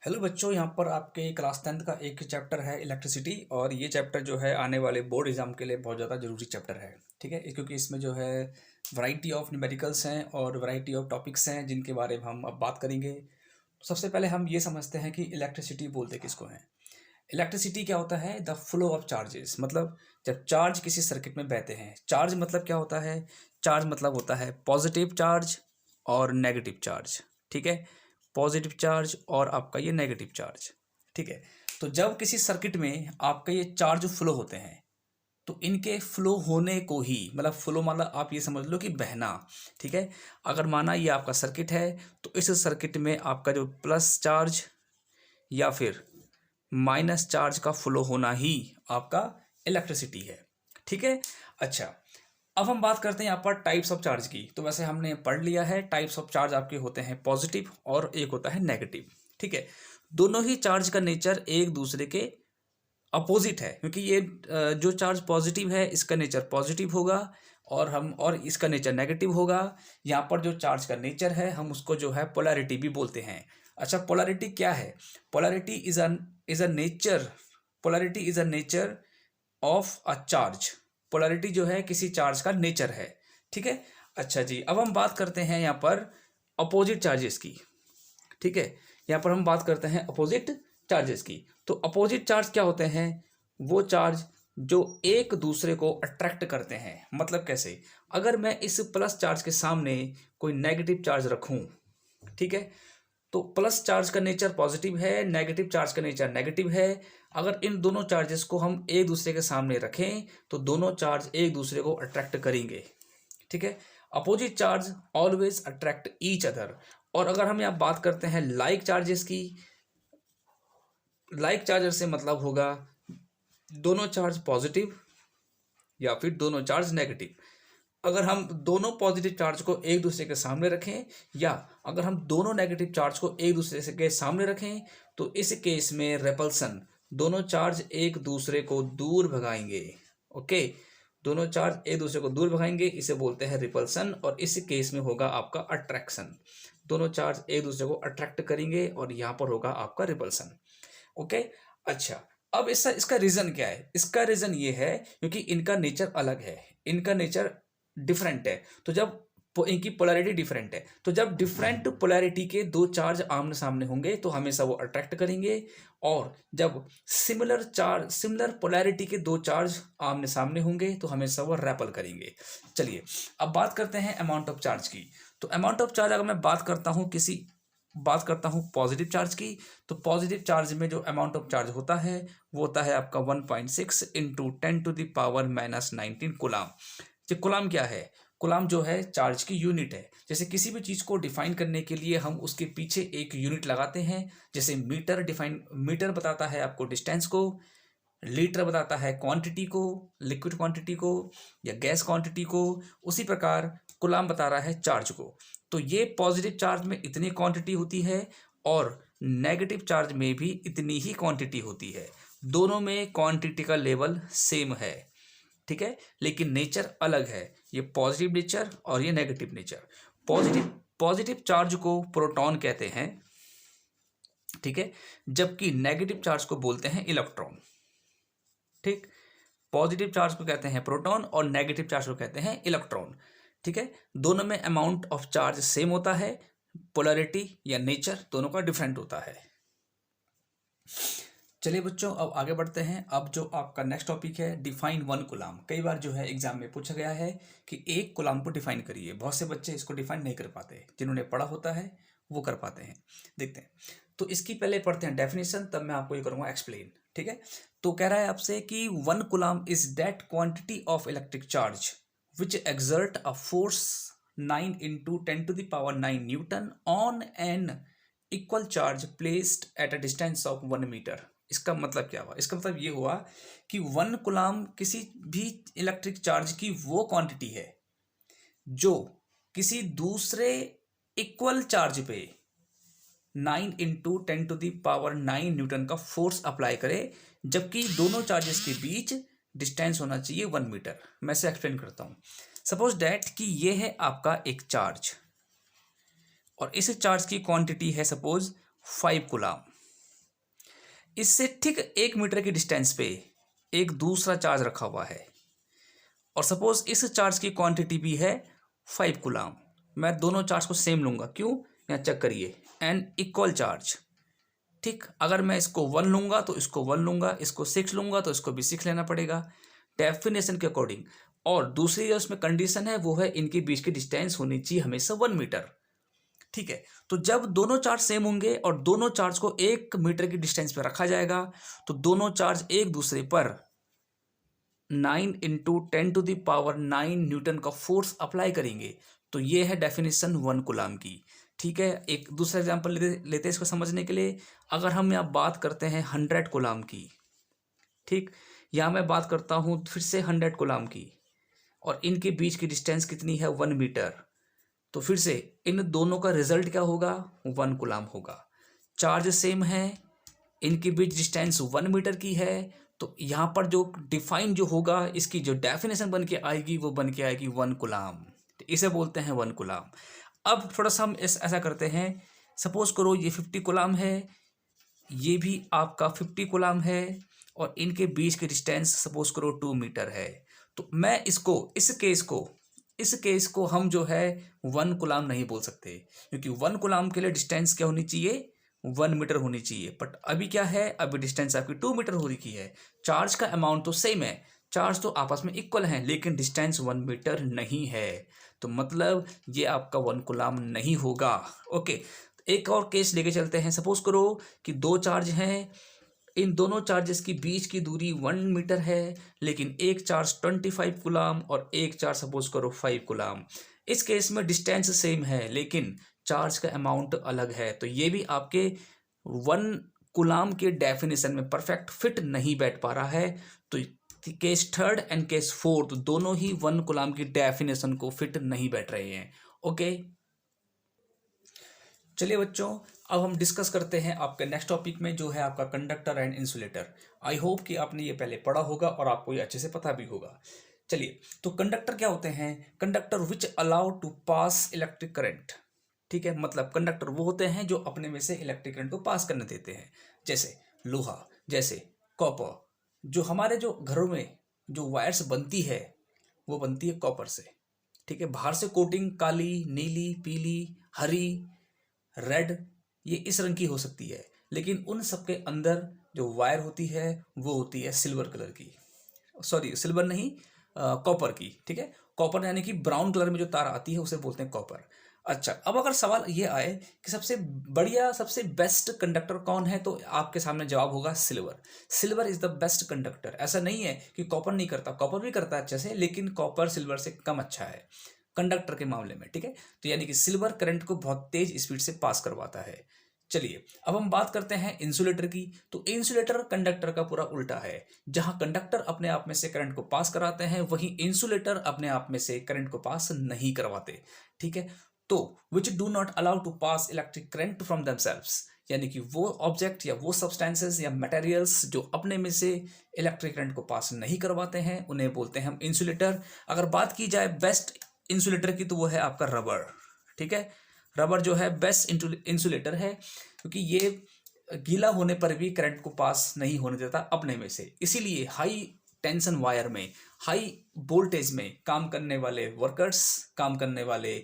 Hello बच्चों, यहाँ पर आपके क्लास 10th का एक चैप्टर है इलेक्ट्रिसिटी। और ये चैप्टर जो है आने वाले बोर्ड एग्जाम के लिए बहुत ज़्यादा ज़रूरी चैप्टर है। ठीक है, क्योंकि इसमें जो है वैरायटी ऑफ न्यूमेरिकल्स हैं और वैरायटी ऑफ टॉपिक्स हैं जिनके बारे में हम अब बात करेंगे। तो सबसे पहले हम ये समझते हैं कि इलेक्ट्रिसिटी बोलते किसको हैं। इलेक्ट्रिसिटी क्या होता है? द फ्लो ऑफ चार्जेस, मतलब जब चार्ज किसी सर्किट में बहते हैं। चार्ज मतलब क्या होता है? चार्ज मतलब होता है पॉजिटिव चार्ज और नेगेटिव चार्ज। ठीक है, पॉजिटिव चार्ज और आपका ये नेगेटिव चार्ज। ठीक है, तो जब किसी सर्किट में आपका ये चार्ज फ्लो होते हैं तो इनके फ्लो होने को ही, मतलब फ्लो मतलब आप ये समझ लो कि बहना। ठीक है, अगर माना ये आपका सर्किट है तो इस सर्किट में आपका जो प्लस चार्ज या फिर माइनस चार्ज का फ्लो होना ही आपका इलेक्ट्रिसिटी है। ठीक है, अच्छा, अब हम बात करते हैं यहाँ पर टाइप्स ऑफ चार्ज की। तो वैसे हमने पढ़ लिया है टाइप्स ऑफ चार्ज आपके होते हैं पॉजिटिव और एक होता है नेगेटिव। ठीक है, दोनों ही चार्ज का नेचर एक दूसरे के अपोजिट है, क्योंकि ये जो चार्ज पॉजिटिव है इसका नेचर पॉजिटिव होगा और इसका नेचर नेगेटिव होगा। यहाँ पर जो चार्ज का नेचर है हम उसको जो है पोलैरिटी भी बोलते हैं। अच्छा, पोलैरिटी क्या है? Polarity is a nature polarity is a nature of a charge. Polarity जो है किसी चार्ज का नेचर है। ठीक है, अच्छा जी, अब हम बात करते हैं यहाँ पर अपोजिट चार्जेस की। ठीक है, यहाँ पर हम बात करते हैं अपोजिट चार्जेस की। तो अपोजिट चार्ज क्या होते हैं? वो चार्ज जो एक दूसरे को अट्रैक्ट करते हैं। मतलब कैसे? अगर मैं इस प्लस चार्ज के सामने कोई नेगेटिव चार्ज रखूं, ठीक है, तो प्लस चार्ज का नेचर पॉजिटिव है, नेगेटिव चार्ज का नेचर नेगेटिव है। अगर इन दोनों चार्जेस को हम एक दूसरे के सामने रखें तो दोनों चार्ज एक दूसरे को अट्रैक्ट करेंगे। ठीक है, opposite charge always attract each other. और अगर हम यहाँ बात करते हैं लाइक चार्जेस की, लाइक चार्जर से मतलब होगा दोनों चार्ज पॉजिटिव या फिर दोनों चार्ज नेगेटिव। अगर हम दोनों पॉजिटिव चार्ज को एक दूसरे के सामने रखें या अगर हम दोनों नेगेटिव चार्ज को एक दूसरे के सामने रखें तो इस केस में रेपल्सन, दोनों चार्ज एक दूसरे को दूर भगाएंगे। ओके, दोनों चार्ज एक दूसरे को दूर भगाएंगे, इसे बोलते हैं रिपल्सन। और इस केस में होगा आपका अट्रैक्शन, दोनों चार्ज एक दूसरे को अट्रैक्ट करेंगे और यहाँ पर होगा आपका रिपल्सन। ओके, अच्छा, अब इसका रीजन क्या है? इसका रीजन ये है क्योंकि इनका नेचर अलग है, इनका नेचर डिफरेंट है। तो जब इनकी पोलैरिटी डिफरेंट है तो जब डिफरेंट पोलैरिटी के दो चार्ज आमने सामने होंगे तो हमेशा वो अट्रैक्ट करेंगे। और जब सिमिलर पोलैरिटी के दो चार्ज आमने सामने होंगे तो हमेशा वो रैपल करेंगे। चलिए, अब बात करते हैं अमाउंट ऑफ चार्ज की। तो अमाउंट ऑफ चार्ज अगर मैं बात करता हूँ पॉजिटिव चार्ज की, तो पॉजिटिव चार्ज में जो अमाउंट ऑफ चार्ज होता है वो होता है आपका 1.6 इंटू 10⁻⁻19 कुलाम। जो कुलाम क्या है? कुलाम जो है चार्ज की यूनिट है। जैसे किसी भी चीज़ को डिफाइन करने के लिए हम उसके पीछे एक यूनिट लगाते हैं। जैसे मीटर बताता है आपको डिस्टेंस को, लीटर बताता है क्वांटिटी को, लिक्विड क्वांटिटी को या गैस क्वांटिटी को। उसी प्रकार कुलाम बता रहा है चार्ज को। तो ये पॉजिटिव चार्ज में इतनी क्वांटिटी होती है और नेगेटिव चार्ज में भी इतनी ही क्वांटिटी होती है। दोनों में क्वांटिटी का लेवल सेम है। ठीक है, लेकिन नेचर अलग है, ये पॉजिटिव नेचर और ये नेगेटिव नेचर। पॉजिटिव चार्ज को प्रोटॉन कहते हैं, ठीक है, जबकि नेगेटिव चार्ज को बोलते हैं इलेक्ट्रॉन। ठीक, पॉजिटिव चार्ज को कहते हैं प्रोटॉन और नेगेटिव चार्ज को कहते हैं इलेक्ट्रॉन। ठीक है, दोनों में अमाउंट ऑफ चार्ज सेम होता है, पोलैरिटी या नेचर दोनों का डिफरेंट होता है। चलिए बच्चों, अब आगे बढ़ते हैं। अब जो आपका नेक्स्ट टॉपिक है डिफाइन वन कुलाम। कई बार जो है एग्जाम में पूछा गया है कि एक कुलाम को डिफाइन करिए। बहुत से बच्चे इसको डिफाइन नहीं कर पाते, जिन्होंने पढ़ा होता है वो कर पाते हैं। देखते हैं, तो इसकी पहले पढ़ते हैं डेफिनेशन, तब मैं आपको ये करूँगा एक्सप्लेन। ठीक है, तो कह रहा है आपसे कि one coulomb is that quantity of electric charge which exert a force 9 into 10⁻⁹ newton on an equal charge placed at a distance of 1 metre. इसका मतलब क्या हुआ? इसका मतलब ये हुआ कि 1 कुलाम किसी भी इलेक्ट्रिक चार्ज की वो क्वांटिटी है जो किसी दूसरे इक्वल चार्ज पे 9 इंटू 10⁻⁹ न्यूटन का फोर्स अप्लाई करे, जबकि दोनों चार्जेस के बीच डिस्टेंस होना चाहिए 1 मीटर। मैं इसे एक्सप्लेन करता हूं। सपोज दैट कि ये है आपका एक चार्ज और इस चार्ज की क्वांटिटी है सपोज 5 कुलाम। इससे ठीक 1 मीटर की डिस्टेंस पे एक दूसरा चार्ज रखा हुआ है और सपोज इस चार्ज की क्वांटिटी भी है 5 कूलाम। मैं दोनों चार्ज को सेम लूंगा, क्यों, यहाँ चेक करिए, एन इक्वल चार्ज। ठीक, अगर मैं इसको 1 लूंगा तो इसको 1 लूंगा, इसको 6 लूंगा तो इसको भी 6 लेना पड़ेगा डेफिनेशन के अकॉर्डिंग। और दूसरी जो इसमें कंडीशन है वो है इनके बीच की डिस्टेंस होनी चाहिए हमेशा 1 मीटर। ठीक है, तो जब दोनों चार्ज सेम होंगे और दोनों चार्ज को 1 मीटर की डिस्टेंस पे रखा जाएगा तो दोनों चार्ज एक दूसरे पर 9 इंटू 10⁻⁹ न्यूटन का फोर्स अप्लाई करेंगे। तो ये है डेफिनेशन 1 कूलाम की। ठीक है, एक दूसरा एग्जांपल लेते हैं इसको समझने के लिए। अगर हम यहाँ बात करते हैं 100 कूलाम की, ठीक, यहाँ मैं बात करता हूँ फिर से 100 कूलाम की और इनके बीच की डिस्टेंस कितनी है 1 मीटर। तो फिर से इन दोनों का रिजल्ट क्या होगा 1 कूलाम होगा। चार्ज सेम है, इनके बीच डिस्टेंस 1 मीटर की है, तो यहाँ पर जो डिफाइन जो होगा इसकी जो डेफिनेशन बन के आएगी वो बन के आएगी 1 कूलाम। इसे बोलते हैं 1 कूलाम। अब थोड़ा सा हम ऐसा करते हैं, सपोज करो ये 50 कूलाम है, ये भी आपका 50 कूलाम है और इनके बीच की डिस्टेंस सपोज करो 2 मीटर है। तो मैं इसको इस केस को हम जो है 1 कूलाम नहीं बोल सकते, क्योंकि 1 कूलाम के लिए डिस्टेंस क्या होनी चाहिए 1 मीटर होनी चाहिए। बट अभी क्या है, अभी डिस्टेंस आपकी 2 मीटर हो रही है। चार्ज का अमाउंट तो सेम है, चार्ज तो आपस में इक्वल है, लेकिन डिस्टेंस 1 मीटर नहीं है, तो मतलब ये आपका 1 कूलाम नहीं होगा। ओके, एक और केस लेके चलते हैं। सपोज करो कि दो चार्ज हैं, इन दोनों चार्जेस की बीच की दूरी 1 मीटर है, लेकिन एक चार्ज 25 कूलाम और एक चार्ज सपोज करो 5 कूलाम। इस केस में डिस्टेंस सेम है लेकिन चार्ज का अमाउंट अलग है, तो ये भी आपके 1 कूलाम के डेफिनेशन में परफेक्ट फिट नहीं बैठ पा रहा है। तो case third and case fourth दोनों ही 1 कूलाम की डेफिनेशन को फिट नहीं बैठ रहे हैं। ओके, चलिए बच्चों, अब हम डिस्कस करते हैं आपके नेक्स्ट टॉपिक में, जो है आपका conductor and insulator. I hope कि आपने ये पहले पढ़ा होगा और आपको ये अच्छे से पता भी होगा। चलिए, तो कंडक्टर क्या होते हैं, conductor which allow to pass electric current. ठीक है, मतलब कंडक्टर वो होते हैं जो अपने में से इलेक्ट्रिक करंट को पास करने देते हैं, जैसे लोहा, जैसे कॉपर। जो हमारे जो घरों में जो वायर्स बनती है वो बनती है कॉपर से। ठीक है, बाहर से कोटिंग काली, नीली, पीली, हरी, रेड, ये इस रंग की हो सकती है, लेकिन उन सबके अंदर जो वायर होती है वो होती है सिल्वर कलर की, सॉरी सिल्वर नहीं, कॉपर की। ठीक है, कॉपर यानी कि ब्राउन कलर में जो तार आती है उसे बोलते हैं कॉपर। अच्छा, अब अगर सवाल ये आए कि सबसे बढ़िया सबसे बेस्ट कंडक्टर कौन है, तो आपके सामने जवाब होगा silver. Silver is the best conductor. ऐसा नहीं है कि कॉपर नहीं करता, कॉपर भी करता है अच्छे से, लेकिन कॉपर सिल्वर से कम अच्छा है कंडक्टर के मामले में। ठीक है, तो यानी कि सिल्वर करंट को बहुत तेज स्पीड से पास करवाता है। चलिए, अब हम बात करते हैं इंसुलेटर की। तो इंसुलेटर कंडक्टर का पूरा उल्टा है। जहां कंडक्टर अपने आप में से करंट को पास कराते हैं, वहीं इंसुलेटर अपने आप में से करंट को पास नहीं करवाते। ठीक है, तो which do not allow to pass electric current from themselves, यानी कि वो ऑब्जेक्ट या वो सब्सटेंसेस या मटेरियल्स जो अपने में से इलेक्ट्रिक करंट को पास नहीं करवाते हैं, उन्हें बोलते हैं हम इंसुलेटर। अगर बात की जाए बेस्ट इंसुलेटर की, तो वो है आपका रबर। ठीक है, रबर जो है बेस्ट इंसुलेटर है, क्योंकि ये गीला होने पर भी करंट को पास नहीं होने देता अपने में से। इसीलिए हाई टेंशन वायर में, हाई वोल्टेज में काम करने वाले वर्कर्स, काम करने वाले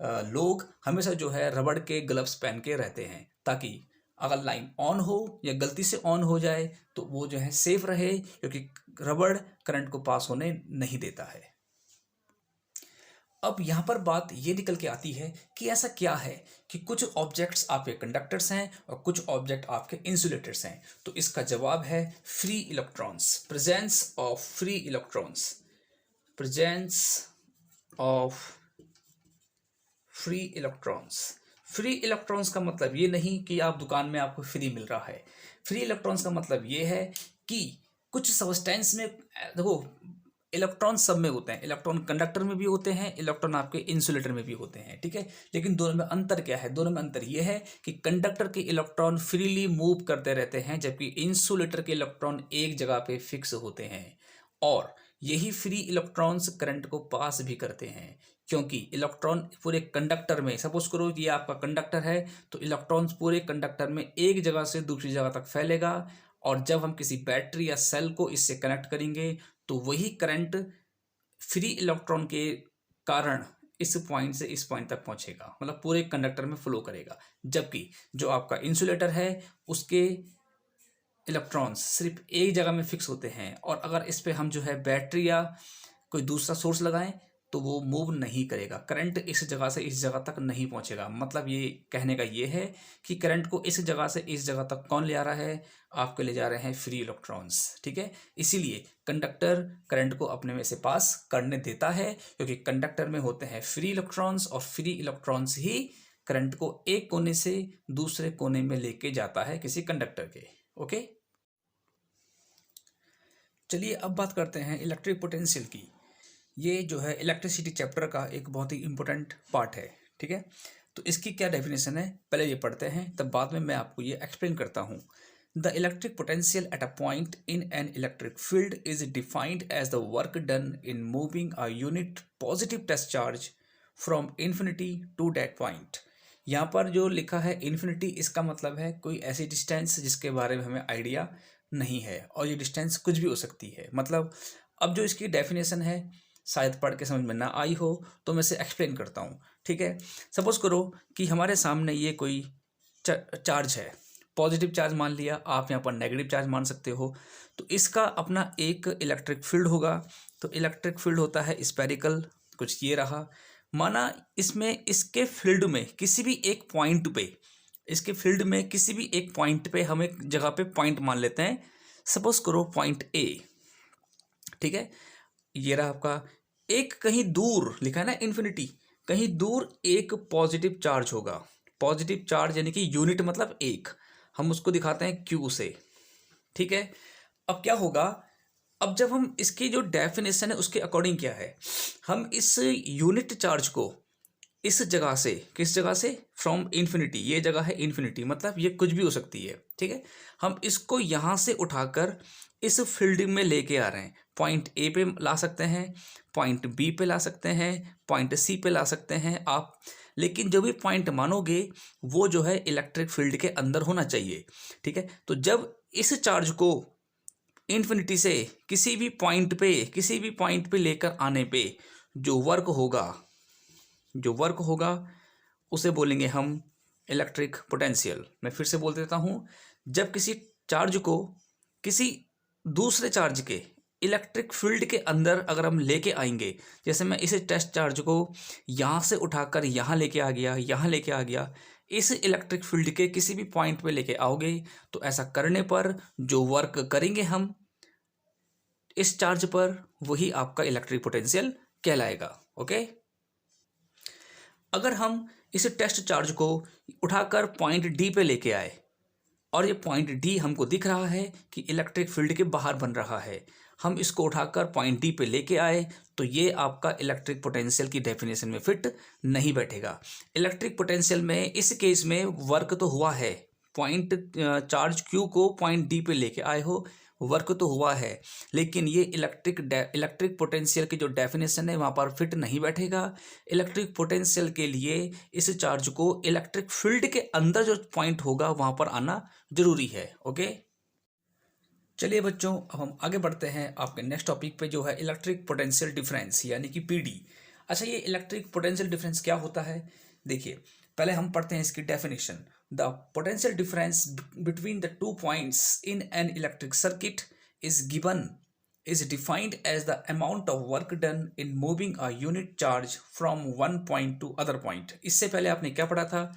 लोग हमेशा जो है रबड़ के ग्लव्स पहन के रहते हैं, ताकि अगर लाइन ऑन हो या गलती से ऑन हो जाए तो वो जो है सेफ रहे, क्योंकि रबड़ करंट को पास होने नहीं देता है। अब यहाँ पर बात ये निकल के आती है कि ऐसा क्या है कि कुछ ऑब्जेक्ट्स आपके कंडक्टर्स हैं और कुछ ऑब्जेक्ट आपके इंसुलेटर्स हैं। तो इसका जवाब है free electrons, presence of free electrons, presence of free electrons. Free electrons का मतलब ये नहीं कि आप दुकान में आपको फ्री मिल रहा है। फ्री इलेक्ट्रॉन्स का मतलब ये है कि कुछ सब्सटेंस में, देखो इलेक्ट्रॉन सब में होते हैं, इलेक्ट्रॉन कंडक्टर में भी होते हैं, इलेक्ट्रॉन आपके इंसुलेटर में भी होते हैं। ठीक है, लेकिन दोनों में अंतर क्या है, दोनों में अंतर यह है कि कंडक्टर के इलेक्ट्रॉन फ्रीली मूव करते रहते हैं, जबकि इंसुलेटर के इलेक्ट्रॉन एक जगह पे फिक्स होते हैं। और यही फ्री इलेक्ट्रॉन्स करंट को पास भी करते हैं, क्योंकि इलेक्ट्रॉन पूरे कंडक्टर में, सपोज करो ये आपका कंडक्टर है, तो इलेक्ट्रॉन्स पूरे कंडक्टर में एक जगह से दूसरी जगह तक फैलेगा और जब हम किसी बैटरी या सेल को इससे कनेक्ट करेंगे तो वही करंट फ्री इलेक्ट्रॉन के कारण इस पॉइंट से इस पॉइंट तक पहुंचेगा, मतलब पूरे कंडक्टर में फ्लो करेगा। जबकि जो आपका इंसुलेटर है उसके इलेक्ट्रॉन्स सिर्फ एक जगह में फिक्स होते हैं, और अगर इस पे हम जो है बैटरी या कोई दूसरा सोर्स लगाएं तो वो मूव नहीं करेगा, करंट इस जगह से इस जगह तक नहीं पहुंचेगा। मतलब ये कहने का ये है कि करंट को इस जगह से इस जगह तक कौन ले आ रहा है, आपके ले जा रहे हैं फ्री इलेक्ट्रॉन्स। ठीक है, इसीलिए कंडक्टर करंट को अपने में से पास करने देता है, क्योंकि कंडक्टर में होते हैं फ्री इलेक्ट्रॉन्स, और फ्री इलेक्ट्रॉन्स ही करंट को एक कोने से दूसरे कोने में लेके जाता है किसी कंडक्टर के। ओके, चलिए अब बात करते हैं इलेक्ट्रिक पोटेंशियल की। ये जो है इलेक्ट्रिसिटी चैप्टर का एक बहुत ही इंपॉर्टेंट पार्ट है। ठीक है, तो इसकी क्या डेफिनेशन है पहले ये पढ़ते हैं, तब बाद में मैं आपको ये एक्सप्लेन करता हूँ। The electric potential at a point in an electric field is defined as the work done in moving a unit positive test charge from infinity to that point. यहाँ पर जो लिखा है इन्फिनिटी, इसका मतलब है कोई ऐसी डिस्टेंस जिसके बारे में हमें आइडिया नहीं है, और ये डिस्टेंस कुछ भी हो सकती है। मतलब अब जो इसकी डेफिनेशन है शायद पढ़ के समझ में ना आई हो, तो मैं इसे एक्सप्लेन करता हूँ। ठीक है, सपोज करो कि हमारे सामने ये कोई चार्ज है, पॉजिटिव चार्ज मान लिया, आप यहाँ पर नेगेटिव चार्ज मान सकते हो। तो इसका अपना एक इलेक्ट्रिक फील्ड होगा। तो इलेक्ट्रिक फील्ड होता है स्पेरिकल, कुछ ये रहा। माना इसमें इसके फील्ड में किसी भी एक पॉइंट पे, इसके फील्ड में किसी भी एक पॉइंट पे हम एक जगह पे पॉइंट मान लेते हैं, सपोज करो पॉइंट ए। ठीक है, ये रहा आपका एक, कहीं दूर लिखा है ना इन्फिनिटी, कहीं दूर एक पॉजिटिव चार्ज होगा। पॉजिटिव चार्ज यानी कि यूनिट मतलब एक, हम उसको दिखाते हैं क्यू से। ठीक है, अब क्या होगा, अब जब हम इसकी जो डेफिनेशन है उसके अकॉर्डिंग क्या है, हम इस यूनिट चार्ज को इस जगह से, किस जगह से, फ्रॉम इन्फिनिटी, ये जगह है इन्फिनिटी, मतलब ये कुछ भी हो सकती है। ठीक है, हम इसको यहाँ से उठाकर इस फील्ड में लेके आ रहे हैं। पॉइंट ए पे ला सकते हैं, पॉइंट बी पे ला सकते हैं, पॉइंट सी पे ला सकते हैं आप, लेकिन जो भी पॉइंट मानोगे वो जो है इलेक्ट्रिक फील्ड के अंदर होना चाहिए। ठीक है, तो जब इस चार्ज को इन्फिनिटी से किसी भी पॉइंट पे लेकर आने पे जो वर्क होगा उसे बोलेंगे हम इलेक्ट्रिक पोटेंशियल। मैं फिर से बोल देता हूँ, जब किसी चार्ज को किसी दूसरे चार्ज के इलेक्ट्रिक फील्ड के अंदर अगर हम लेके आएंगे, जैसे मैं इस टेस्ट चार्ज को यहाँ से उठाकर यहाँ लेके आ गया, इस इलेक्ट्रिक फील्ड के किसी भी पॉइंट पे लेके आओगे, तो ऐसा करने पर जो वर्क करेंगे हम इस चार्ज पर, वही आपका इलेक्ट्रिक पोटेंशियल कहलाएगा। ओके, अगर हम इस टेस्ट चार्ज को उठाकर पॉइंट डी पे लेके आए, और ये पॉइंट डी हमको दिख रहा है कि इलेक्ट्रिक फील्ड के बाहर बन रहा है, हम इसको उठाकर पॉइंट डी पे लेके आए, तो ये आपका इलेक्ट्रिक पोटेंशियल की डेफिनेशन में फिट नहीं बैठेगा। इलेक्ट्रिक पोटेंशियल में इस केस में वर्क तो हुआ है, पॉइंट चार्ज क्यू को पॉइंट डी पे लेके आए हो, वर्क तो हुआ है, लेकिन ये इलेक्ट्रिक पोटेंशियल की जो डेफिनेशन है वहाँ पर फिट नहीं बैठेगा। इलेक्ट्रिक पोटेंशियल के लिए इस चार्ज को इलेक्ट्रिक फील्ड के अंदर जो पॉइंट होगा वहाँ पर आना जरूरी है। ओके, चलिए बच्चों, अब हम आगे बढ़ते हैं आपके नेक्स्ट टॉपिक पे, जो है इलेक्ट्रिक पोटेंशियल डिफरेंस यानी कि पीडी। अच्छा, ये इलेक्ट्रिक पोटेंशियल डिफरेंस क्या होता है, देखिए पहले हम पढ़ते हैं इसकी definition. The potential difference between the 2 points in an electric circuit is defined as the amount of work done in moving a unit charge from one point to other point। इससे पहले आपने क्या पढ़ा था,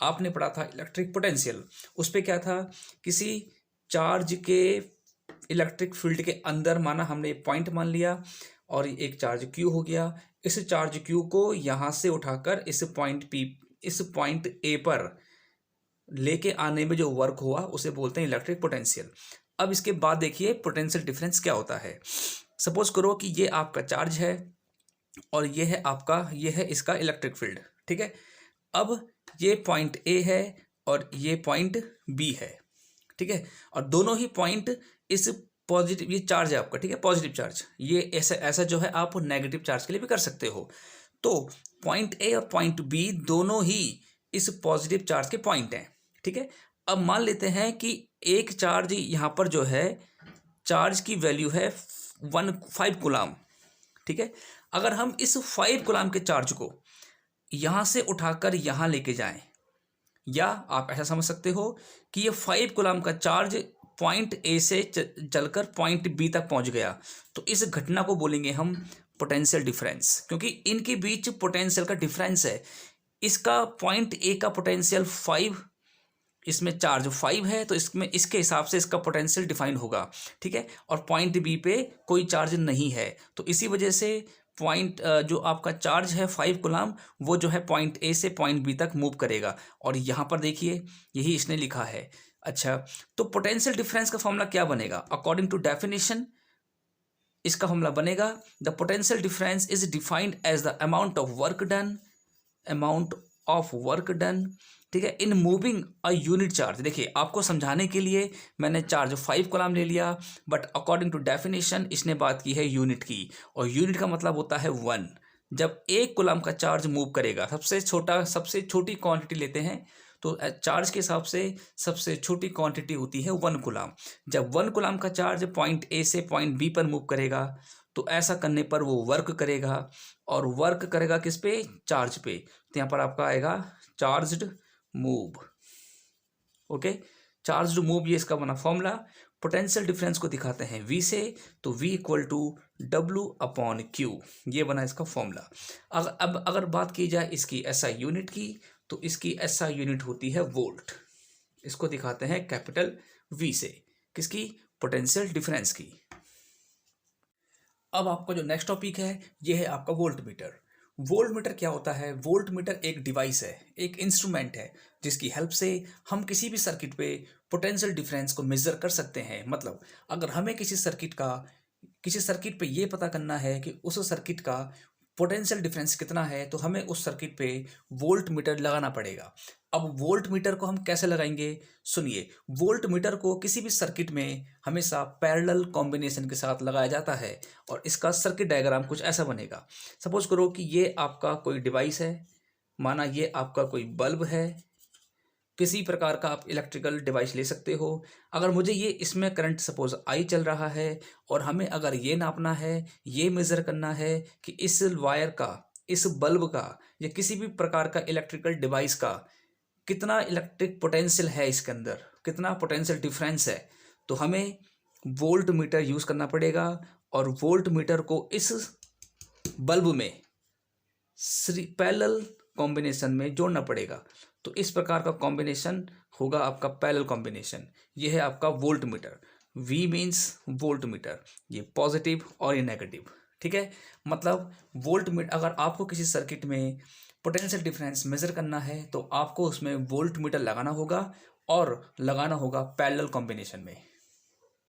आपने पढ़ा था इलेक्ट्रिक पोटेंशियल। उस पर क्या था, किसी चार्ज के इलेक्ट्रिक फील्ड के अंदर, माना हमने पॉइंट मान लिया और एक चार्ज क्यू हो गया, इस चार्ज क्यू को यहाँ से उठाकर इस पॉइंट ए पर लेके आने में जो वर्क हुआ उसे बोलते हैं इलेक्ट्रिक पोटेंशियल। अब इसके बाद देखिए पोटेंशियल डिफरेंस क्या होता है। सपोज करो कि ये आपका चार्ज है और ये है इसका इलेक्ट्रिक फील्ड। ठीक है, अब ये पॉइंट ए है और ये पॉइंट बी है। ठीक है, और दोनों ही पॉइंट इस पॉजिटिव, ये चार्ज है आपका, ठीक है, पॉजिटिव चार्ज, ये ऐसा जो है आप नेगेटिव चार्ज के लिए भी कर सकते हो। तो पॉइंट ए और पॉइंट बी दोनों ही इस पॉजिटिव चार्ज के पॉइंट हैं। ठीक है, अब मान लेते हैं कि एक चार्ज यहाँ पर जो है, चार्ज की वैल्यू है 5 कूलाम, ठीक है। अगर हम इस 5 कूलाम के चार्ज को यहाँ से उठाकर यहाँ लेके जाएं, या आप ऐसा समझ सकते हो कि ये 5 कूलाम का चार्ज पॉइंट ए से चलकर पॉइंट बी तक पहुँच गया, तो इस घटना को बोलेंगे हम पोटेंशियल डिफरेंस, क्योंकि इनके बीच पोटेंशियल का डिफरेंस है। इसका पॉइंट ए का पोटेंशियल 5, इसमें चार्ज 5 है, तो इसमें इसके हिसाब से इसका पोटेंशियल डिफाइन होगा, ठीक है। और पॉइंट बी पे कोई चार्ज नहीं है, तो इसी वजह से पॉइंट जो आपका चार्ज है 5 कूलाम, वो जो है पॉइंट ए से पॉइंट बी तक मूव करेगा। और यहाँ पर देखिए यही इसने लिखा है। अच्छा, तो पोटेंशियल डिफरेंस का फॉर्मूला क्या बनेगा? अकॉर्डिंग टू डेफिनेशन इसका फॉर्मूला बनेगा, the potential difference is defined as the amount of work done, ठीक है, in moving a unit charge. देखिए, आपको समझाने के लिए मैंने चार्ज 5 कॉलम ले लिया, बट अकॉर्डिंग टू डेफिनेशन इसने बात की है यूनिट की, और यूनिट का मतलब होता है 1। जब 1 कॉलम का चार्ज मूव करेगा, सबसे छोटी क्वांटिटी लेते हैं, तो चार्ज के हिसाब से सबसे छोटी क्वांटिटी होती है 1 कूलाम। जब 1 कूलाम का चार्ज पॉइंट ए से पॉइंट बी पर मूव करेगा, तो ऐसा करने पर वो वर्क करेगा, और वर्क करेगा किस पे? चार्ज पे। तो यहाँ पर आपका आएगा charged move. Okay, charged move, ये इसका बना फॉर्मूला। पोटेंशियल डिफरेंस को दिखाते हैं V से, तो V इक्वल टू W/Q, ये बना इसका फॉर्मूला। अब अगर बात की जाए इसकी SI यूनिट की, तो इसकी SI यूनिट होती है वोल्ट। इसको दिखाते हैं कैपिटल V से, किसकी? पोटेंशियल डिफरेंस की। अब आपका जो नेक्स्ट टॉपिक है, ये है आपका वोल्ट मीटर। वोल्ट मीटर क्या होता है? वोल्ट मीटर एक डिवाइस है, एक इंस्ट्रूमेंट है, जिसकी हेल्प से हम किसी भी सर्किट पे पोटेंशियल डिफरेंस को मेजर कर सकते हैं। मतलब अगर हमें किसी सर्किट पे ये पता करना है कि उस सर्किट का पोटेंशियल डिफरेंस कितना है, तो हमें उस सर्किट पे वोल्ट मीटर लगाना पड़ेगा। अब वोल्ट मीटर को हम कैसे लगाएंगे? सुनिए, वोल्ट मीटर को किसी भी सर्किट में हमेशा पैरेलल कॉम्बिनेशन के साथ लगाया जाता है, और इसका सर्किट डायग्राम कुछ ऐसा बनेगा। सपोज करो कि ये आपका कोई डिवाइस है, माना ये आपका कोई बल्ब है, किसी प्रकार का आप इलेक्ट्रिकल डिवाइस ले सकते हो। अगर मुझे ये इसमें करंट सपोज I चल रहा है, और हमें अगर ये नापना है, ये मेज़र करना है कि इस वायर का, इस बल्ब का, या किसी भी प्रकार का इलेक्ट्रिकल डिवाइस का कितना इलेक्ट्रिक पोटेंशियल है, इसके अंदर कितना पोटेंशियल डिफरेंस है, तो हमें वोल्ट मीटर यूज़ करना पड़ेगा, और वोल्ट मीटर को इस बल्ब में पैरेलल कॉम्बिनेशन में जोड़ना पड़ेगा। तो इस प्रकार का कॉम्बिनेशन होगा आपका पैरेलल कॉम्बिनेशन। ये है आपका volt meter. V means volt meter, ये पॉजिटिव और ये नेगेटिव, ठीक है। मतलब वोल्ट मीटर, अगर आपको किसी सर्किट में पोटेंशियल डिफरेंस मेजर करना है, तो आपको उसमें वोल्ट मीटर लगाना होगा, और लगाना होगा पैरेलल कॉम्बिनेशन में।